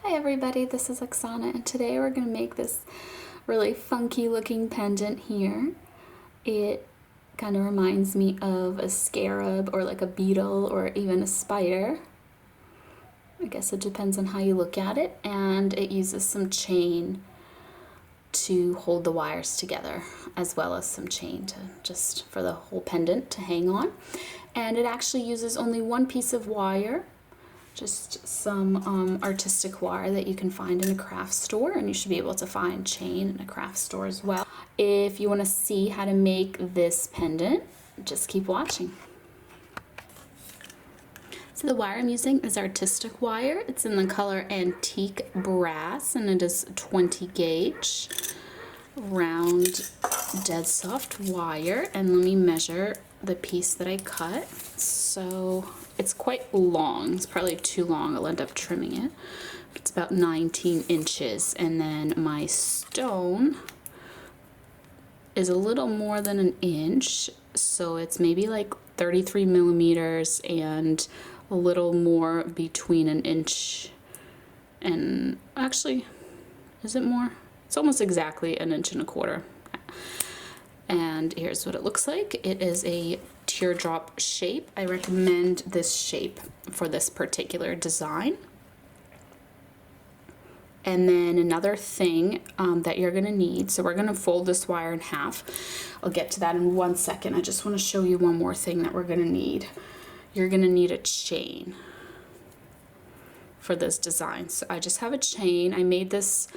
Hi everybody, this is Oksana, and today we're going to make this really funky looking pendant here. It kind of reminds me of a scarab or like a beetle or even a spider. I guess it depends on how you look at it, and it uses some chain to hold the wires together, as well as some chain to just for the whole pendant to hang on. And it actually uses only one piece of wire, just some artistic wire that you can find in a craft store, and you should be able to find chain in a craft store as well. If you want to see how to make this pendant, just keep watching. So the wire I'm using is artistic wire. It's in the color Antique Brass, and it is 20 gauge round dead soft wire. And let me measure the piece that I cut. So it's quite long. It's probably too long. I'll end up trimming it. It's about 19 inches. And then my stone is a little more than an inch. So it's maybe like 33 millimeters and a little more between an inch and actually, is it more? It's almost exactly an inch and a quarter. And here's what it looks like. It is a teardrop shape. I recommend this shape for this particular design. And then another thing that you're gonna need, so we're gonna fold this wire in half. I'll get to that in 1 second. I just wanna show you one more thing that we're gonna need. You're gonna need a chain for this design. So I just have a chain. I made this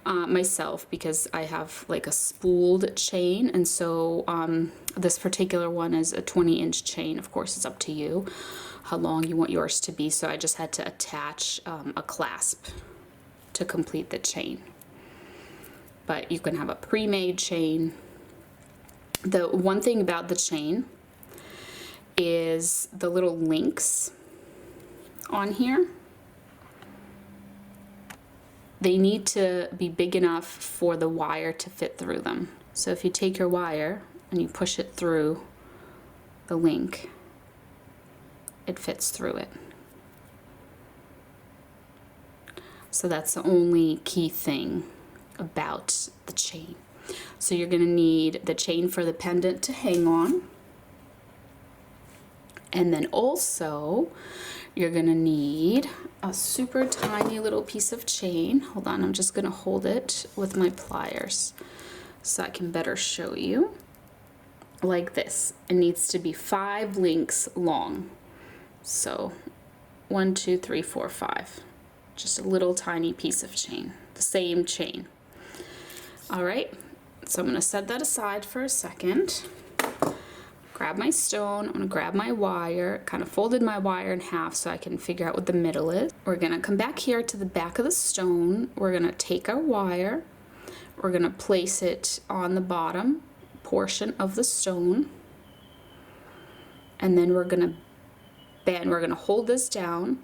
myself because I have like a spooled chain, and so this particular one is a 20-inch chain. Of course, it's up to you how long you want yours to be. So I just had to attach a clasp to complete the chain. But you can have a pre-made chain. The one thing about the chain is the little links on here. They need to be big enough for the wire to fit through them. So if you take your wire and you push it through the link, it fits through it. So that's the only key thing about the chain. So you're gonna need the chain for the pendant to hang on. And then also, you're gonna need a super tiny little piece of chain. Hold on, I'm just gonna hold it with my pliers so I can better show you. Like this. It needs to be 5 links long. So 1, 2, 3, 4, 5. Just a little tiny piece of chain, the same chain. All right, so I'm gonna set that aside for a second. Grab my stone, I'm gonna grab my wire, kind of folded my wire in half so I can figure out what the middle is. We're gonna come back here to the back of the stone. We're gonna take our wire, we're gonna place it on the bottom portion of the stone, and then we're gonna bend, we're gonna hold this down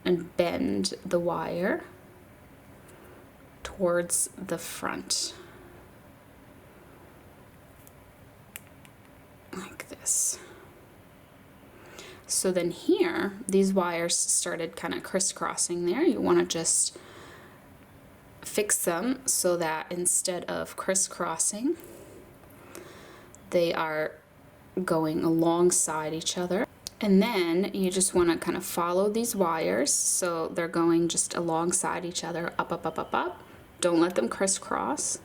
and bend the wire towards the front. Like this. So then here, these wires started kind of crisscrossing there. You want to just fix them so that instead of crisscrossing, they are going alongside each other. And then you just want to kind of follow these wires so they're going just alongside each other, up, up, up, up, up. Don't let them crisscross.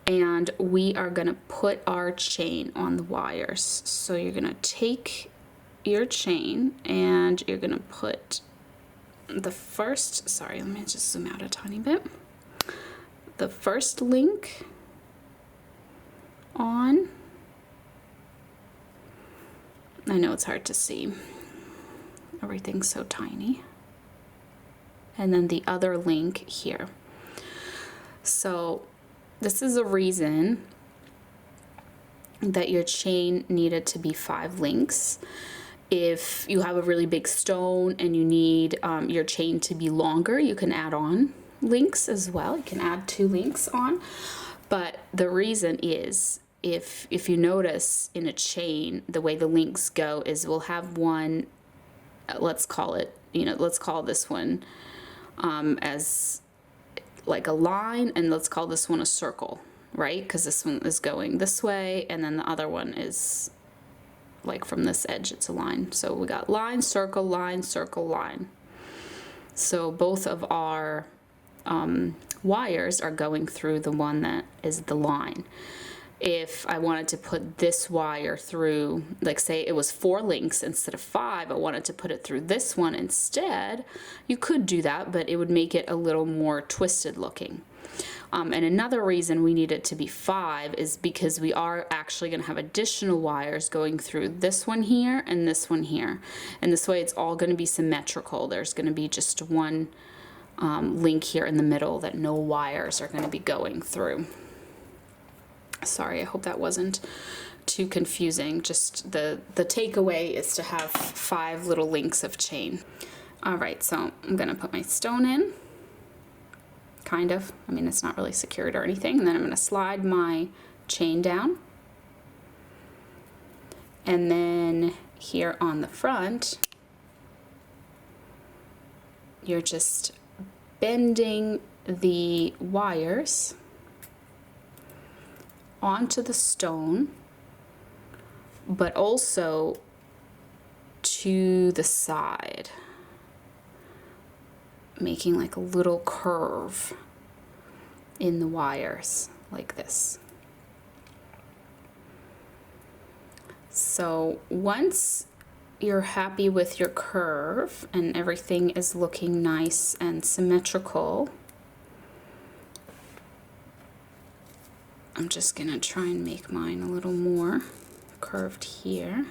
And we are gonna put our chain on the wires. So you're gonna take your chain and you're gonna put the first, sorry, let me just zoom out a tiny bit. The first link on. I know it's hard to see. Everything's so tiny. And then the other link here. So this is a reason that your chain needed to be 5 links. If you have a really big stone and you need your chain to be longer, you can add on links as well. You can add 2 links on. But the reason is, if you notice in a chain, the way the links go is we'll have one, let's call it, let's call this one as like a line, and let's call this one a circle, right? Because this one is going this way, and then the other one is like from this edge, it's a line. So we got line, circle, line, circle, line. So both of our wires are going through the one that is the line. If I wanted to put this wire through, like say it was 4 links instead of 5, I wanted to put it through this one instead, you could do that, but it would make it a little more twisted looking. And another reason we need it to be 5 is because we are actually going to have additional wires going through this one here and this one here. And this way it's all going to be symmetrical. There's going to be just one link here in the middle that no wires are going to be going through. Sorry, I hope that wasn't too confusing. Just the takeaway is to have 5 little links of chain. All right, so I'm gonna put my stone in, kind of. I mean, it's not really secured or anything. And then I'm gonna slide my chain down. And then here on the front, you're just bending the wires onto the stone, but also to the side, making like a little curve in the wires like this. So once you're happy with your curve and everything is looking nice and symmetrical, I'm just gonna try and make mine a little more curved here.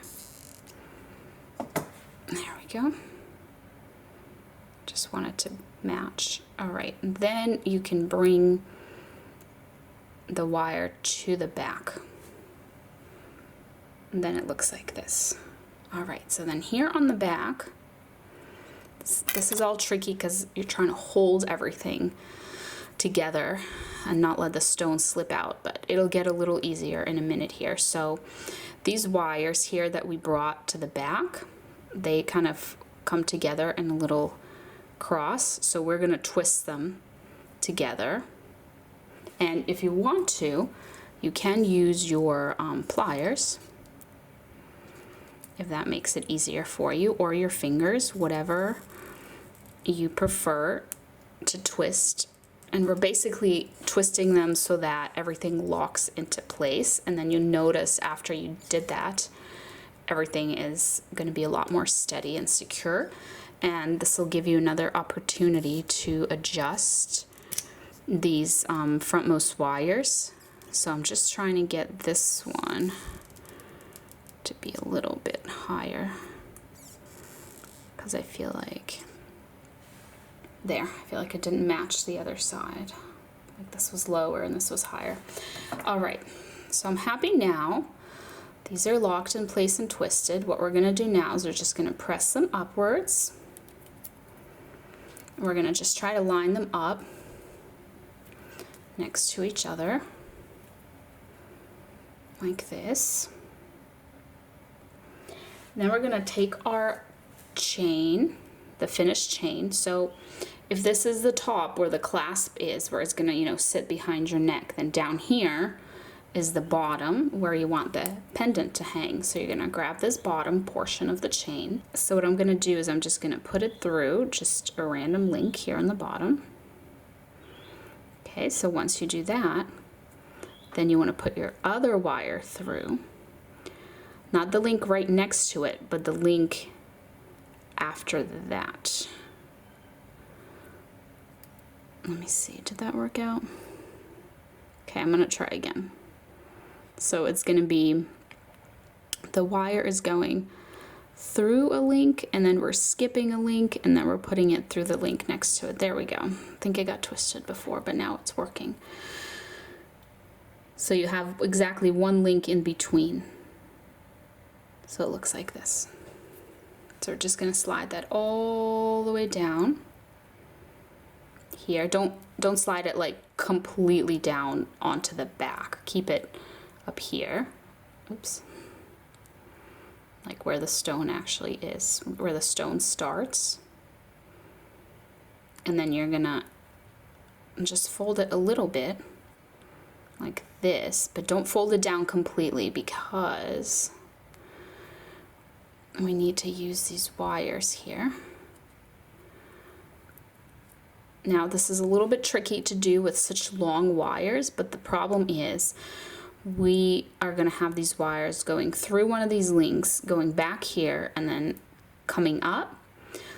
There we go. Just want it to match. All right, and then you can bring the wire to the back. And then it looks like this. All right, so then here on the back, this is all tricky because you're trying to hold everything together and not let the stone slip out, but it'll get a little easier in a minute here. So these wires here that we brought to the back, they kind of come together in a little cross, so we're going to twist them together. And if you want to, you can use your pliers, if that makes it easier for you, or your fingers, whatever you prefer to twist. And we're basically twisting them so that everything locks into place. And then you notice after you did that, everything is going to be a lot more steady and secure. And this will give you another opportunity to adjust these frontmost wires. So I'm just trying to get this one to be a little bit higher, because I feel like there, I feel like it didn't match the other side. Like this was lower and this was higher. All right, so I'm happy now. These are locked in place and twisted. What we're gonna do now is we're just gonna press them upwards. We're gonna just try to line them up next to each other, like this. Then we're gonna take our chain, the finished chain. So if this is the top where the clasp is, where it's gonna, you know, sit behind your neck, then down here is the bottom where you want the pendant to hang. So you're gonna grab this bottom portion of the chain. So what I'm gonna do is I'm just gonna put it through just a random link here on the bottom. Okay, so once you do that, then you wanna put your other wire through. Not the link right next to it, but the link after that. Let me see, did that work out? Okay, I'm gonna try again. So it's gonna be, the wire is going through a link, and then we're skipping a link, and then we're putting it through the link next to it. There we go. I think it got twisted before, but now it's working. So you have exactly one link in between. So it looks like this. So we're just gonna slide that all the way down here. Don't slide it like completely down onto the back. Keep it up here. Oops. Like where the stone actually is, where the stone starts. and then you're gonna just fold it a little bit like this, but don't fold it down completely because we need to use these wires here. Now this is a little bit tricky to do with such long wires, but the problem is we are going to have these wires going through one of these links, going back here, and then coming up.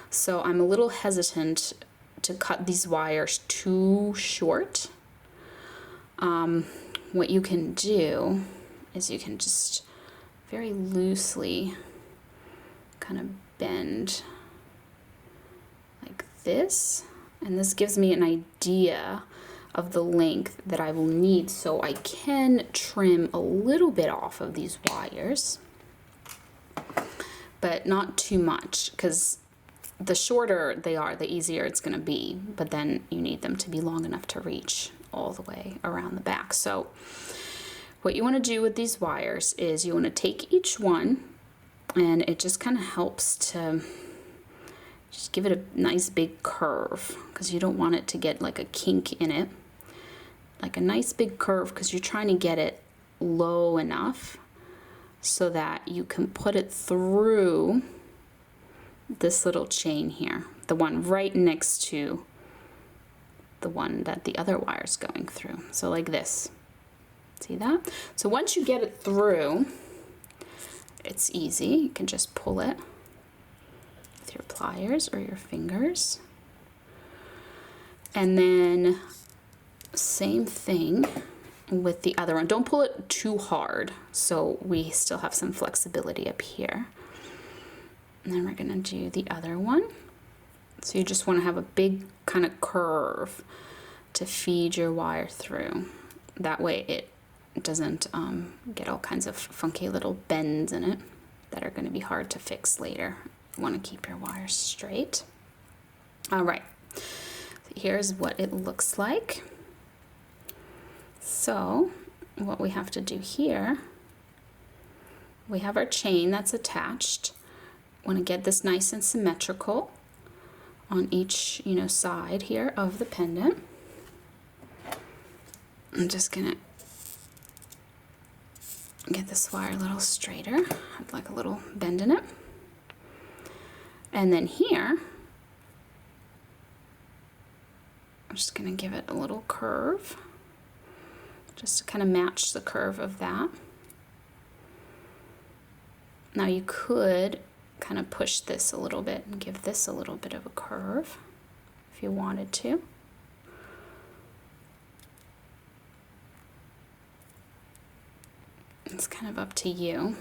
So I'm a little hesitant to cut these wires too short. What you can do is you can just very loosely kind of bend like this, and this gives me an idea of the length that I will need, so I can trim a little bit off of these wires, but not too much, because the shorter they are, the easier it's going to be, but then you need them to be long enough to reach all the way around the back. So what you want to do with these wires is you want to take each one, and it just kind of helps to just give it a nice big curve, because you don't want it to get like a kink in it. Like a nice big curve, because you're trying to get it low enough so that you can put it through this little chain here, the one right next to the one that the other wire's going through. So like this. See that? So once you get it through, it's easy. You can just pull it with your pliers or your fingers. And then same thing with the other one. Don't pull it too hard, so we still have some flexibility up here. And then we're gonna do the other one. So you just want to have a big kind of curve to feed your wire through. That way it doesn't get all kinds of funky little bends in it that are going to be hard to fix later. You want to keep your wires straight. All right, so here's what it looks like. So what we have to do here, we have our chain that's attached. Want to get this nice and symmetrical on each, side here of the pendant. I'm just gonna get this wire a little straighter, have like a little bend in it. And then here, I'm just gonna give it a little curve, just to kind of match the curve of that. Now you could kind of push this a little bit and give this a little bit of a curve if you wanted to. It's kind of up to you.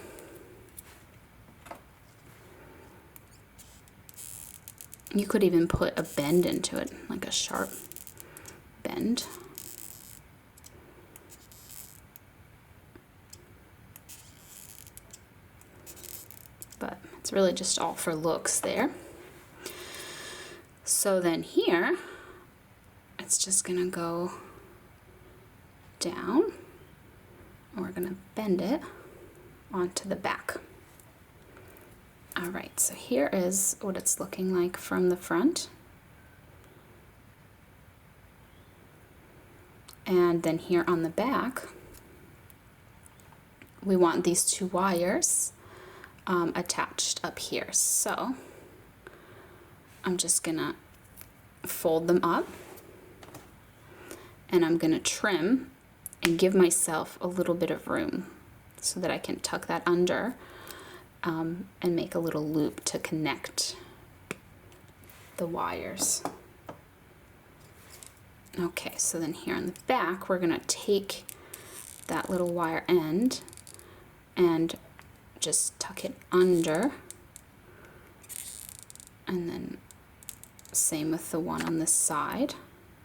You could even put a bend into it, like a sharp bend. But it's really just all for looks there. So then here, it's just gonna go down, and we're gonna bend it onto the back. All right, so here is what it's looking like from the front. And then here on the back, we want these two wires attached up here. So I'm just gonna fold them up, and I'm gonna trim and give myself a little bit of room so that I can tuck that under and make a little loop to connect the wires. Okay, so then here on the back, we're gonna take that little wire end and just tuck it under, and then same with the one on this side,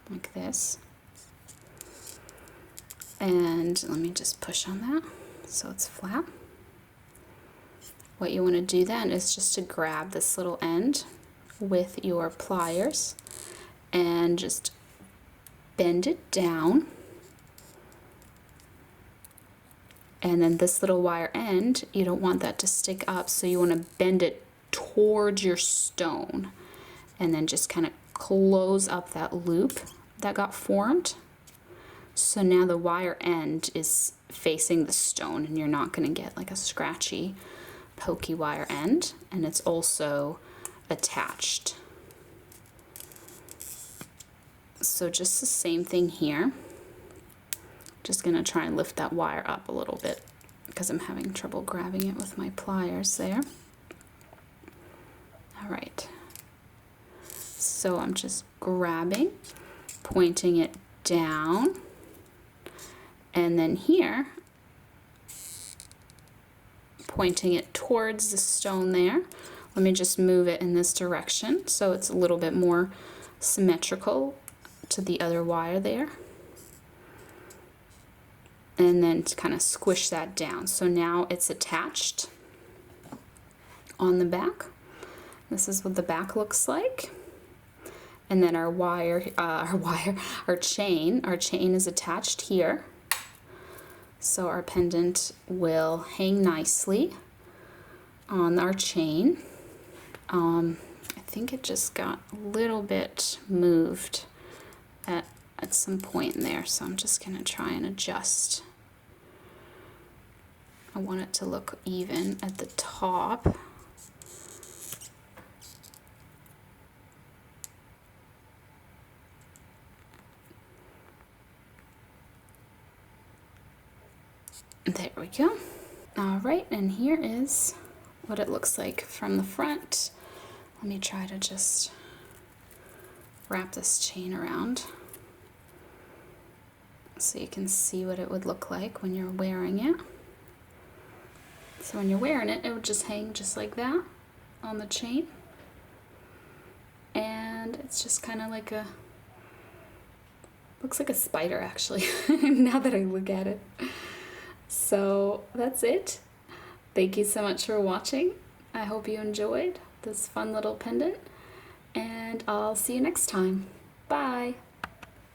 like this. And let me just push on that so it's flat. What you want to do then is just to grab this little end with your pliers and just bend it down. And then this little wire end, you don't want that to stick up, so you want to bend it towards your stone, and then just kind of close up that loop that got formed. So now the wire end is facing the stone and you're not going to get like a scratchy, pokey wire end, and it's also attached. So just the same thing here. Just going to try and lift that wire up a little bit because I'm having trouble grabbing it with my pliers there. All right. So I'm just grabbing, pointing it down, and then here, pointing it towards the stone there. Let me just move it in this direction so it's a little bit more symmetrical to the other wire there. And then to kind of squish that down. So now it's attached on the back. This is what the back looks like. And then our chain is attached here. So our pendant will hang nicely on our chain. I think it just got a little bit moved at some point in there, so I'm just gonna try and adjust. I want it to look even at the top. There we go. All right, and here is what it looks like from the front. Let me try to just wrap this chain around so you can see what it would look like when you're wearing it. So when you're wearing it, it would just hang just like that on the chain. And it's just kind of like a, looks like a spider actually, now that I look at it. So that's it. Thank you so much for watching. I hope you enjoyed this fun little pendant, and I'll see you next time. Bye.